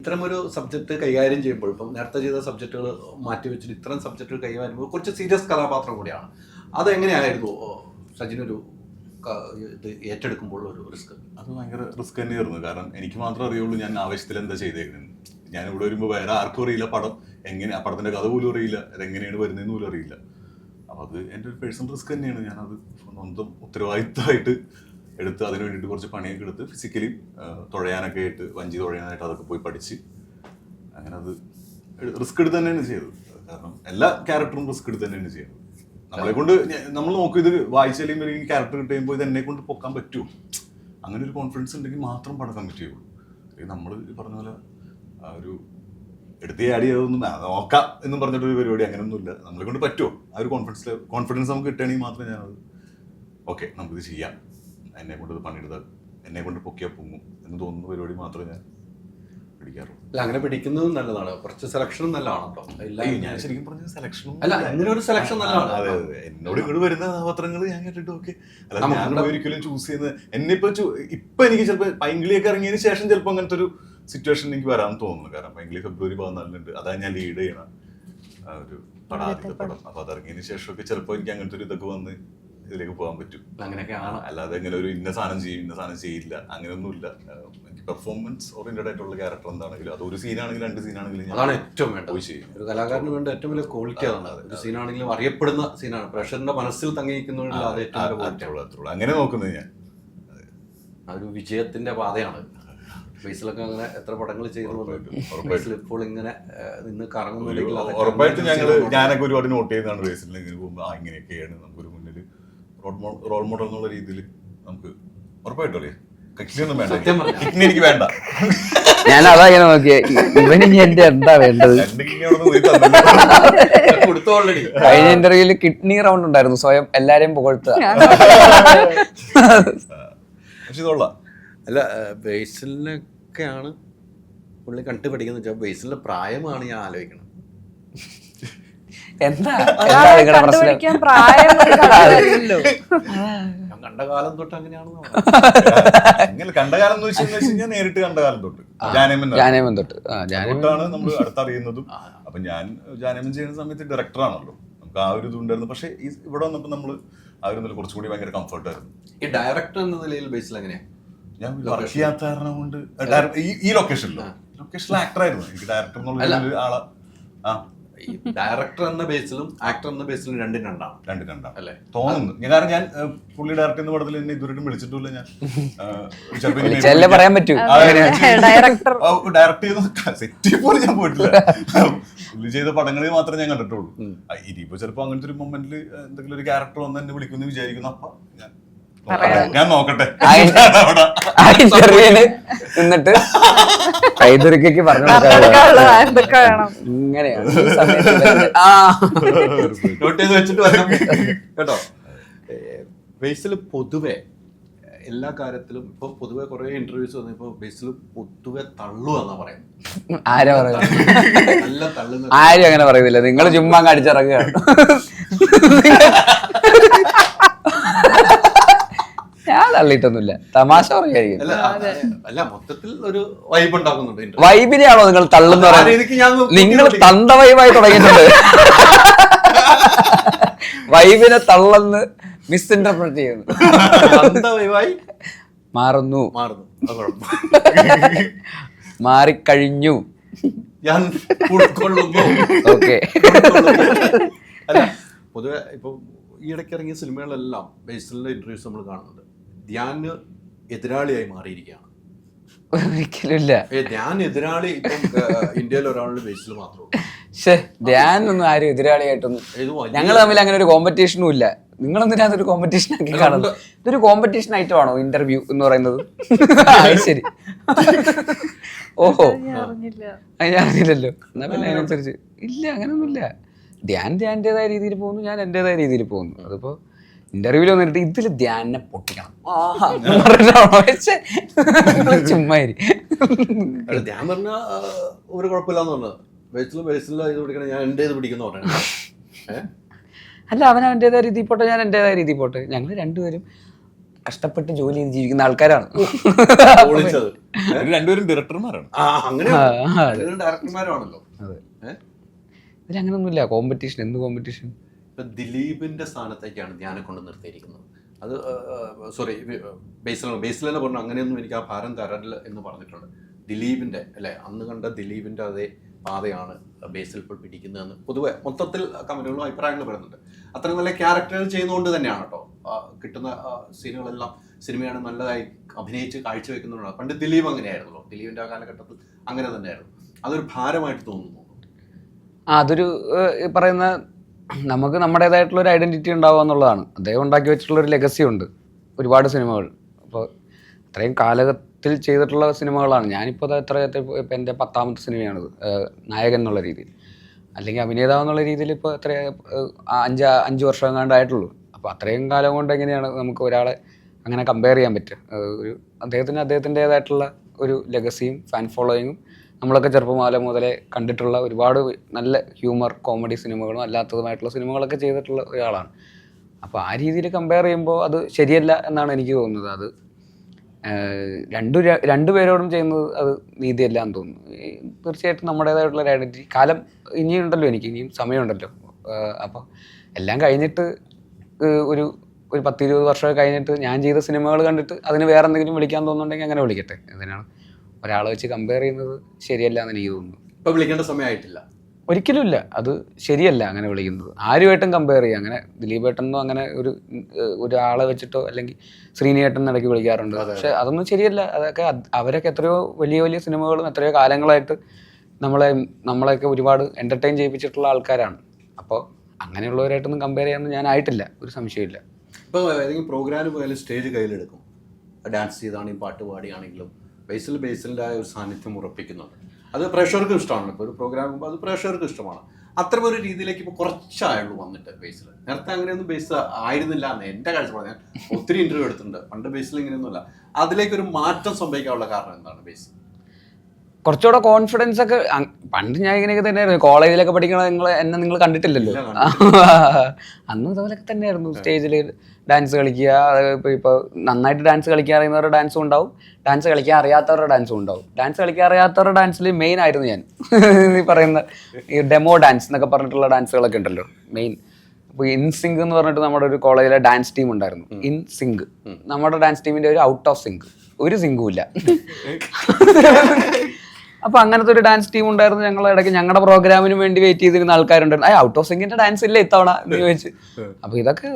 ഇത്തരമൊരു സബ്ജക്റ്റ് കൈകാര്യം ചെയ്യുമ്പോൾ ഇപ്പം നേരത്തെ ചെയ്ത സബ്ജക്റ്റുകൾ മാറ്റി വെച്ചിട്ട് ഇത്തരം സബ്ജക്റ്റുകൾ കൈകാര്യം ചെയ്യുമ്പോൾ കുറച്ച് സീരിയസ് കഥാപാത്രം കൂടിയാണ്. അതെങ്ങനെയായിരുന്നു സജിനൊരു ഇത് ഏറ്റെടുക്കുമ്പോൾ ഒരു റിസ്ക്? അത് ഭയങ്കര റിസ്ക് തന്നെയായിരുന്നു. കാരണം എനിക്ക് മാത്രമേ അറിയുള്ളൂ ഞാൻ ആവശ്യത്തിൽ എന്താ ചെയ്തേക്കുന്നത്. ഞാൻ ഇവിടെ വരുമ്പോൾ വേറെ ആർക്കും അറിയില്ല പടം എങ്ങനെ, ആ പടത്തിൻ്റെ കഥ പോലും അറിയില്ല, അതെങ്ങനെയാണ് വരുന്നതെന്ന് പോലും അറിയില്ല. അപ്പോൾ അത് എൻ്റെ ഒരു പേഴ്സണൽ റിസ്ക് തന്നെയാണ്. ഞാനത് സ്വന്തം ഉത്തരവാദിത്തമായിട്ട് എടുത്ത് അതിന് വേണ്ടിയിട്ട് കുറച്ച് പണിയൊക്കെ എടുത്ത് ഫിസിക്കലി തുഴയാനൊക്കെ ആയിട്ട് വഞ്ചി തുഴയാനായിട്ട് അതൊക്കെ പോയി പഠിച്ച് അങ്ങനെ അത് റിസ്ക് എടുത്ത് തന്നെയാണ് ചെയ്തത്. കാരണം എല്ലാ ക്യാരക്ടറും റിസ്ക് എടുത്ത് തന്നെയാണ് ചെയ്തത്. നമ്മളെ കൊണ്ട് നമ്മൾ നോക്കും ഇത് വായിച്ചാലും ഈ ക്യാരക്ടർ കിട്ടുമ്പോൾ ഇത് എന്നെ കൊണ്ട് പൊക്കാൻ പറ്റുമോ, അങ്ങനെ ഒരു കോൺഫിഡൻസ് ഉണ്ടെങ്കിൽ മാത്രം പടം കമ്മിറ്റ് ചെയ്യുള്ളൂ. നമ്മൾ പറഞ്ഞ പോലെ ഒരു എടുത്ത് ആഡ് ചെയ്തൊന്നും നോക്കാം എന്നും പറഞ്ഞിട്ടൊരു പരിപാടി അങ്ങനെയൊന്നുമില്ല. നമ്മളെ കൊണ്ട് പറ്റുമോ ആ ഒരു കോൺഫിഡൻസ് നമുക്ക് കിട്ടുകയാണെങ്കിൽ മാത്രമേ ഞാനത് ഓക്കെ നമുക്കിത് ചെയ്യാം, എന്നെ കൊണ്ട് ഇത് പണിയെടുത്താൽ എന്നെ കൊണ്ട് പൊക്കിയാൽ പൊങ്ങും എന്ന് തോന്നുന്ന പരിപാടി മാത്രമേ ഞാൻ പിടിക്കാറുള്ളൂ. അല്ല, അങ്ങനെ പിടിക്കുന്നതും നല്ലതാണ്. കുറച്ച് സെലക്ഷനും നല്ലതാണോ? ഞാൻ ശരിക്കും പറഞ്ഞ സെലക്ഷനും അല്ല, അങ്ങനെ ഒരു സെലക്ഷൻ നല്ലതാണ്. അതെ അതെ, എന്നോട് ഇങ്ങോട്ട് വരുന്ന കഥാപാത്രങ്ങൾ ഞാൻ കേട്ടിട്ട് ഓക്കെ. അല്ല, ഞാൻ ഒരിക്കലും ചൂസ് ചെയ്യുന്നത് എന്നെ ഇപ്പൊ എനിക്ക് ചിലപ്പോൾ പൈങ്കിളിയൊക്കെ ഇറങ്ങിയതിന് ശേഷം ചിലപ്പോൾ അങ്ങനത്തെ ഒരു സിറ്റുവേഷൻ എനിക്ക് വരാൻ തോന്നുന്നു. കാരണം പൈങ്കിളി ഫെബ്രുവരി 14 അതാണ് ഞാൻ ലീഡ് ചെയ്യണ ഒരു പടം, ആദ്യത്തെ പടം. അപ്പൊ അത് ഇറങ്ങിയതിന് ശേഷമൊക്കെ ചിലപ്പോൾ എനിക്ക് അങ്ങനത്തെ ഒരു ഇതൊക്കെ വന്ന് ഇതിലേക്ക് പോകാൻ പറ്റും. അങ്ങനെയൊക്കെയാണ്. അല്ലാതെ ഇങ്ങനെ ഒരു ഇന്ന സാധനം ചെയ്യും ഇന്ന സാധനം ചെയ്യില്ല അങ്ങനെയൊന്നുമില്ല. എനിക്ക് പെർഫോമൻസ് ഓറിയന്റഡ് ആയിട്ടുള്ള ക്യാരക്ടർ എന്താണെങ്കിലും അത് ഒരു സീനാണെങ്കിലും 2 സീനാണെങ്കിലും അതാണ് ഏറ്റവും വേണ്ടത്. പോയി ചെയ്യും. ഒരു കലാകാരന് വേണ്ട ഏറ്റവും വലിയ ക്വാളിറ്റി അതാണ്. ഒരു സീനാണെങ്കിലും അറിയപ്പെടുന്ന സീനാണ്, പ്രേക്ഷകരുടെ മനസ്സിൽ തങ്ങിയിരിക്കുന്നതിൽ അത് ഏറ്റവും അങ്ങനെ നോക്കുന്നത് ഞാൻ അതൊരു വിജയത്തിന്റെ പാതയാണ്. ഫേസിലൊക്കെ അങ്ങനെ എത്ര പടങ്ങൾ ചെയ്തു ഇപ്പോൾ ഇങ്ങനെ നിന്ന് കറങ്ങുന്നില്ലെങ്കിൽ ഉറപ്പായിട്ടും ഞാനൊക്കെ ഒരുപാട് നോട്ട് ചെയ്യുന്നതാണ്. ഫേസിൽ ഇങ്ങനെ പോകുമ്പോൾ ഇങ്ങനെയൊക്കെയാണ് നമുക്കൊരു മുന്നിൽ റോൾ മോഡൽ എന്നുള്ള രീതിയിൽ നമുക്ക് ഉറപ്പായിട്ടും അല്ലേ. കിക്കിനൊന്നും വേണ്ട, എനിക്ക് വേണ്ട. ഞാൻ അതാ ഇങ്ങനെ നോക്കിയേ, ഇവന് ഇനി എന്റെ എന്താ വേണ്ടത്. കഴിഞ്ഞ ഇന്റർവ്യൂല് കിഡ്നി റൗണ്ട് ഉണ്ടായിരുന്നു, സ്വയം എല്ലാരെയും പുകഴ്ത്തുക. പക്ഷെ ഇതോളാം. അല്ല, ബേസിലിനൊക്കെയാണ് പുള്ളി കണ്ടുപിടിക്കുന്നത് വെച്ചാൽ ബേസിലിന്റെ പ്രായമാണ് ഞാൻ ആലോചിക്കണം. എന്താ ഞാൻ കണ്ട കാലം തൊട്ട് അങ്ങനെയാണെന്ന് അങ്ങനെ കണ്ട കാലം എന്ന് വെച്ച് ഞാൻ നേരിട്ട് കണ്ട കാലം തൊട്ട് ജാനേമൻ തൊട്ടാണ് നമ്മൾ അടുത്തറിയുന്നതും. അപ്പൊ ഞാൻ ജാനേമൻ ചെയ്യുന്ന സമയത്ത് ഡയറക്ടറാണല്ലോ, നമുക്ക് ആ ഒരു ഇതുണ്ടായിരുന്നു. പക്ഷെ ഇവിടെ വന്നപ്പോൾ നമ്മൾ ആ ഒരു കുറച്ചുകൂടി ഭയങ്കര കംഫർട്ടായിരുന്നു. ഈ ഡയറക്ടർ എന്ന നിലയിൽ ബേസിൽ എങ്ങനെയാ? ഞാൻ വർക്ക് ചെയ്യാത്ത കാരണം കൊണ്ട് ഈ ലൊക്കേഷനിൽ ആക്ടറായിരുന്നു. എനിക്ക് ഡയറക്ടർ എന്നുള്ള ആളെ ഡയറക്ടർ എന്ന ബേസിലും ആക്ടർ എന്ന ബേസിലും രണ്ടും രണ്ടാണ് അല്ലേ തോന്നുന്നു. കാരണം ഞാൻ പുള്ളി ഡയറക്ടർ ചെയ്യുന്ന പടത്തിൽ എന്നെ ഇതുവരെയും വിളിച്ചിട്ടില്ല. ഞാൻ പറയാൻ പറ്റൂ ഡയറക്ട് ചെയ്ത സെറ്റ് പോലും ഞാൻ പോയിട്ടില്ല. പുള്ളി ചെയ്ത പടങ്ങളിൽ മാത്രമേ ഞാൻ കണ്ടിട്ടുള്ളൂ. ഇനിയിപ്പോ ചിലപ്പോ അങ്ങനത്തെ ഒരു മൊമെന്റിൽ എന്തെങ്കിലും ഒരു ക്യാരക്ടർ വന്ന് എന്നെ വിളിക്കുമെന്ന് വിചാരിക്കുന്നു. അപ്പൊ ഞാൻ നോക്കട്ടെ. എന്നിട്ട് കൈതുരക്കൊക്കെ പറഞ്ഞു ഇങ്ങനെയാണ് നോട്ട് ചെയ്ത് വെച്ചിട്ട് കേട്ടോ. ബേസിൽ പൊതുവെ എല്ലാ കാര്യത്തിലും ഇപ്പൊ പൊതുവെ കുറെ ഇന്റർവ്യൂസ് വന്നു. ഇപ്പൊ ബേസിൽ പൊതുവെ തള്ളു എന്നാ പറയുന്നത്. ആരാ പറയുന്നത്? നല്ല തള്ളുന്ന ആരും അങ്ങനെ പറയുന്നില്ല. നിങ്ങൾ ചുമ്മാ അടിച്ചിറങ്ങുകയാണ്. ഞാൻ തള്ളിയിട്ടൊന്നുമില്ല, തമാശ പറയായിരിക്കും. അല്ല, മൊത്തത്തിൽ ഒരു വൈബ് ഉണ്ടാക്കുന്നുണ്ട്. വൈബിനെയാണോ നിങ്ങൾ തള്ളുന്ന പറയുന്നത്? നിങ്ങൾ തന്ത വൈബായി തുടങ്ങിയിട്ടുണ്ട്. വൈബിനെ തള്ളന്ന് മിസ്ഇന്റർപ്രറ്റ് ചെയ്യുന്നു. മാറുന്നു, മാറിക്കഴിഞ്ഞു, ഞാൻ ഉൾക്കൊള്ളുന്നു. ഓക്കെ. അല്ല, പൊതുവെ ഇപ്പൊ ഈ ഇടയ്ക്ക് ഇറങ്ങിയ സിനിമകളിലെല്ലാം ബേസിലിന്റെ ഇന്റർവ്യൂസ് നമ്മൾ കാണുന്നുണ്ട്. ധ്യാന് എതിരാളിയായി മാറിയിരിക്കുകയാണ്. ഒരിക്കലുമില്ല. ധ്യാൻ എതിരാളി ഇപ്പം ഇന്ത്യയിൽ ഒരാളുടെ ബേസിൽ മാത്രമേ ഉള്ളൂ. പക്ഷേ ധ്യാൻ ഒന്നും ആരും എതിരാളിയായിട്ടൊന്നും ഞങ്ങൾ തമ്മിൽ അങ്ങനെ ഒരു കോമ്പറ്റീഷനും ഇല്ല. നിങ്ങളെന്തിനാ അതൊരു കോമ്പറ്റീഷൻ ആക്കി കാണുന്നത്? ഇതൊരു കോമ്പറ്റീഷൻ ഐറ്റമാണോ ഇന്റർവ്യൂ എന്ന് പറയുന്നത്? ശരി, ഓഹോ, ഞാൻ അറിഞ്ഞില്ലല്ലോ. എന്നാ പിന്നെ അതിനനുസരിച്ച് ഇല്ല, അങ്ങനെയൊന്നുമില്ല. ധ്യാൻ്റെതായ രീതിയിൽ പോകുന്നു, ഞാൻ എന്റേതായ രീതിയിൽ പോകുന്നു. അതിപ്പോ ഇന്റർവ്യൂല് വന്നിട്ട് ഇതിൽ ധ്യാനെ പൊട്ടിക്കണം ചുമ്മാരി ധ്യാൻ പറഞ്ഞ ഒരു കുഴപ്പമില്ലാന്ന് പറഞ്ഞത്. ബേസിൽ ഇത് പിടിക്കണം, ഞാൻ എന്റെ ഇത് പിടിക്കുന്ന പറയണേ. അല്ല, അവൻ അവൻ്റെതായ രീതിയിൽ പോട്ടെ, ഞാൻ എന്റേതായ രീതിയിൽ പോട്ടെ. ഞങ്ങൾ രണ്ടുപേരും കഷ്ടപ്പെട്ട് ജോലി ചെയ്ത് ജീവിക്കുന്ന ആൾക്കാരാണ്. പൊളിച്ചത്. ഇവര് രണ്ടുപേരും ഡയറക്ടർമാരാണ്. അങ്ങനെ ഡയറക്ടർമാരാണല്ലോ. ഇവരങ്ങനൊന്നുമില്ല. കോമ്പറ്റീഷൻ, എന്ത് കോമ്പറ്റീഷൻ? ഇപ്പൊ ദിലീപിന്റെ സ്ഥാനത്തേക്കാണ് ധ്യാനെ കൊണ്ട് നിർത്തിയിരിക്കുന്നത്. അത് സോറി, ബേസിലെന്നെ പറഞ്ഞു അങ്ങനെയൊന്നും എനിക്ക് ആ ഭാരം തരല്ല എന്ന് പറഞ്ഞിട്ടുണ്ട്. ദിലീപിന്റെ അല്ലെ, അന്ന് കണ്ട ദിലീപിന്റെ അതേ പാതയാണ് ബേസിൽ ഇപ്പോൾ പിടിക്കുന്നതെന്ന് പൊതുവെ മൊത്തത്തിൽ കമന്റുകളും അഭിപ്രായങ്ങൾ പറയുന്നുണ്ട്. അത്രയും നല്ല ക്യാരക്ടറുകൾ ചെയ്യുന്നതുകൊണ്ട് തന്നെയാണ് കേട്ടോ കിട്ടുന്ന സീനുകളെല്ലാം സിനിമയാണ് നല്ലതായി അഭിനയിച്ച് കാഴ്ചവെക്കുന്നുണ്ട്. പണ്ട് ദിലീപ് അങ്ങനെയായിരുന്നല്ലോ, ദിലീപിന്റെ ആ കാലഘട്ടത്തിൽ അങ്ങനെ തന്നെയായിരുന്നു. അതൊരു ഭാരമായിട്ട് തോന്നുന്നു. അതൊരു പറയുന്ന നമുക്ക് നമ്മുടേതായിട്ടുള്ള ഒരു ഐഡന്റിറ്റി ഉണ്ടാവുക എന്നുള്ളതാണ്. അദ്ദേഹം ഉണ്ടാക്കി വെച്ചിട്ടുള്ള ഒരു ലെഗസി ഉണ്ട്, ഒരുപാട് സിനിമകൾ. അപ്പോൾ അത്രയും കാലഘട്ടത്തിൽ ചെയ്തിട്ടുള്ള സിനിമകളാണ്. ഞാനിപ്പോൾ ഇപ്പം എൻ്റെ 10ാമത്തെ സിനിമയാണിത് നായകൻ എന്നുള്ള രീതിയിൽ, അല്ലെങ്കിൽ അഭിനേതാവ് എന്നുള്ള രീതിയിൽ ഇപ്പോൾ എത്ര 5 വർഷം എങ്ങാണ്ടായിട്ടുള്ളൂ. അപ്പോൾ അത്രയും കാലം കൊണ്ട് എങ്ങനെയാണ് നമുക്ക് ഒരാളെ അങ്ങനെ കമ്പയർ ചെയ്യാൻ പറ്റുക? ഒരു അദ്ദേഹത്തിൻ്റേതായിട്ടുള്ള ഒരു ലെഗസിയും ഫാൻ ഫോളോയിങ്ങും നമ്മളൊക്കെ ചെറുപ്പകാലം മുതലേ കണ്ടിട്ടുള്ള ഒരുപാട് നല്ല ഹ്യൂമർ കോമഡി സിനിമകളും അല്ലാത്തതുമായിട്ടുള്ള സിനിമകളൊക്കെ ചെയ്തിട്ടുള്ള ഒരാളാണ്. അപ്പോൾ ആ രീതിയിൽ കമ്പയർ ചെയ്യുമ്പോൾ അത് ശരിയല്ല എന്നാണ് എനിക്ക് തോന്നുന്നത്. അത് രണ്ടുപേരോടും ചെയ്യുന്നത് അത് നീതിയല്ല എന്ന് തോന്നുന്നു. തീർച്ചയായിട്ടും നമ്മുടേതായിട്ടുള്ള ഒരു ഐഡൻറ്റിറ്റി കാലം ഇനിയുണ്ടല്ലോ, ഇനിയും സമയമുണ്ടല്ലോ. അപ്പോൾ എല്ലാം കഴിഞ്ഞിട്ട് ഒരു 10-20 വർഷമൊക്കെ കഴിഞ്ഞിട്ട് ഞാൻ ചെയ്ത സിനിമകൾ കണ്ടിട്ട് അതിന് വേറെ എന്തെങ്കിലും വിളിക്കാൻ തോന്നുന്നുണ്ടെങ്കിൽ അങ്ങനെ വിളിക്കട്ടെ. എന്തിനാണ് ഒരാളെ വെച്ച് കമ്പയർ ചെയ്യുന്നത്? ശരിയല്ല എന്ന് എനിക്ക് തോന്നുന്നു. ഇപ്പൊ വിളിക്കേണ്ട സമയമായിട്ടില്ല, ഒരിക്കലും ഇല്ല. അത് ശരിയല്ല അങ്ങനെ വിളിക്കുന്നത്. ആരുമായിട്ടും കമ്പയർ ചെയ്യുക. അങ്ങനെ ദിലീപേട്ടനോ അങ്ങനെ ഒരാളെ വെച്ചിട്ടോ, അല്ലെങ്കിൽ ശ്രീനിയേട്ടൻ ഇടയ്ക്ക് വിളിക്കാറുണ്ട്. പക്ഷെ അതൊന്നും ശരിയല്ല. അതൊക്കെ അവരൊക്കെ എത്രയോ വലിയ വലിയ സിനിമകളും എത്രയോ കാലങ്ങളായിട്ട് നമ്മളെയൊക്കെ ഒരുപാട് എൻ്റർടൈൻ ചെയ്യിപ്പിച്ചിട്ടുള്ള ആൾക്കാരാണ്. അപ്പോൾ അങ്ങനെയുള്ളവരായിട്ടൊന്നും കമ്പയർ ചെയ്യാനൊന്നും ഞാൻ ആയിട്ടില്ല, ഒരു സംശയമില്ല. ഇപ്പോൾ ഏതെങ്കിലും പ്രോഗ്രാമിൽ പോയാലും സ്റ്റേജ് കയ്യിലെടുക്കും, ഡാൻസ് ചെയ്താണെങ്കിലും പാട്ട് പാടിയാണെങ്കിലും ബേസിലിൻ്റെ ആ ഒരു സാന്നിധ്യം ഉറപ്പിക്കുന്നുണ്ട്. അത് പ്രേക്ഷകർക്കും ഇഷ്ടമാണ്. ഇപ്പോൾ ഒരു പ്രോഗ്രാം അത് പ്രേക്ഷകർക്കും ഇഷ്ടമാണ്. അത്തരമൊരു രീതിയിലേക്ക് ഇപ്പോൾ കുറച്ചായുള്ളൂ വന്നിട്ട് ബേസിൽ. നേരത്തെ അങ്ങനെയൊന്നും ബേസ് ആയിരുന്നില്ല എന്ന് എൻ്റെ കാഴ്ചപ്പാട്. ഞാൻ ഒത്തിരി ഇൻ്റർവ്യൂ എടുത്തിട്ടുണ്ട്. പണ്ട് ബേസിൽ ഇങ്ങനെയൊന്നുമല്ല. അതിലേക്കൊരു മാറ്റം സംഭവിക്കാനുള്ള കാരണം എന്താണ്? ബേസ് കുറച്ചുകൂടെ കോൺഫിഡൻസ് ഒക്കെ. പണ്ട് ഞാൻ ഇങ്ങനെയൊക്കെ തന്നെയായിരുന്നു. കോളേജിലൊക്കെ പഠിക്കണ നിങ്ങൾ കണ്ടിട്ടില്ലല്ലോ. അന്നും ഇതുപോലൊക്കെ തന്നെയായിരുന്നു. സ്റ്റേജിൽ ഡാൻസ് കളിക്കുക. ഇപ്പോൾ നന്നായിട്ട് ഡാൻസ് കളിക്കാൻ അറിയുന്നവരുടെ ഡാൻസും ഉണ്ടാവും, ഡാൻസ് കളിക്കാൻ അറിയാത്തവരുടെ ഡാൻസും ഉണ്ടാവും. ഡാൻസ് കളിക്കാൻ അറിയാത്തവരുടെ ഡാൻസിൽ മെയിൻ ആയിരുന്നു ഞാൻ. ഈ പറയുന്ന ഈ ഡെമോ ഡാൻസ് എന്നൊക്കെ പറഞ്ഞിട്ടുള്ള ഡാൻസുകളൊക്കെ ഉണ്ടല്ലോ മെയിൻ. ഇപ്പോൾ ഇൻ സിങ്ക് എന്ന് പറഞ്ഞിട്ട് നമ്മുടെ ഒരു കോളേജിലെ ഡാൻസ് ടീം ഉണ്ടായിരുന്നു. ഇൻ സിങ്ക് നമ്മുടെ ഡാൻസ് ടീമിൻ്റെ ഒരു ഔട്ട് ഓഫ് സിങ്ക്, ഒരു സിങ്കും ഇല്ല. അപ്പോൾ അങ്ങനത്തെ ഒരു ഡാൻസ് ടീം ഉണ്ടായിരുന്നു. ഞങ്ങളുടെ ഇടയ്ക്ക് ഞങ്ങളുടെ പ്രോഗ്രാമിന് വേണ്ടി വെയിറ്റ് ചെയ്തിരുന്ന ആൾക്കാരുണ്ടായിരുന്നു. ഔട്ട് ഓഫ് സിങ്കിന്റെ ഡാൻസ് ഇല്ല ഇത്തവണ എന്ന് ചോദിച്ചു. അപ്പോൾ ഇതൊക്കെ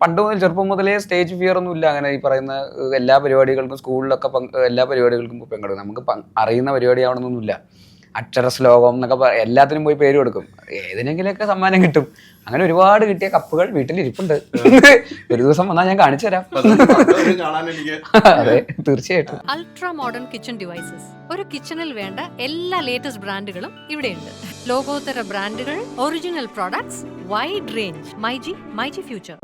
പണ്ട് മുതൽ ചെറുപ്പം മുതലേ സ്റ്റേജ് ഫിയർ ഒന്നും ഇല്ല. അങ്ങനെ ഈ പറയുന്ന എല്ലാ പരിപാടികൾക്കും സ്കൂളിലൊക്കെ എല്ലാ പരിപാടികൾക്കും പങ്കെടുക്കും. നമുക്ക് അറിയുന്ന പരിപാടിയാവണമെന്നൊന്നുമില്ല. അക്ഷര ശ്ലോകം എന്നൊക്കെ എല്ലാത്തിനും പോയി പേര് കൊടുക്കും. ഏതിനെങ്കിലുമൊക്കെ സമ്മാനം കിട്ടും. അങ്ങനെ ഒരുപാട് കിട്ടിയ കപ്പുകൾ വീട്ടിലിരിപ്പുണ്ട്. ഒരു ദിവസം വന്നാൽ ഞാൻ കാണിച്ചു തരാം. അതെ, തീർച്ചയായിട്ടും. Ultra modern kitchen devices. ഒരു കിച്ചണിൽ വേണ്ട എല്ലാ ലേറ്റസ്റ്റ് ബ്രാൻഡുകളും ഇവിടെയുണ്ട്. ലോകോത്തര ബ്രാൻഡുകൾ, original products, wide range. MyG future.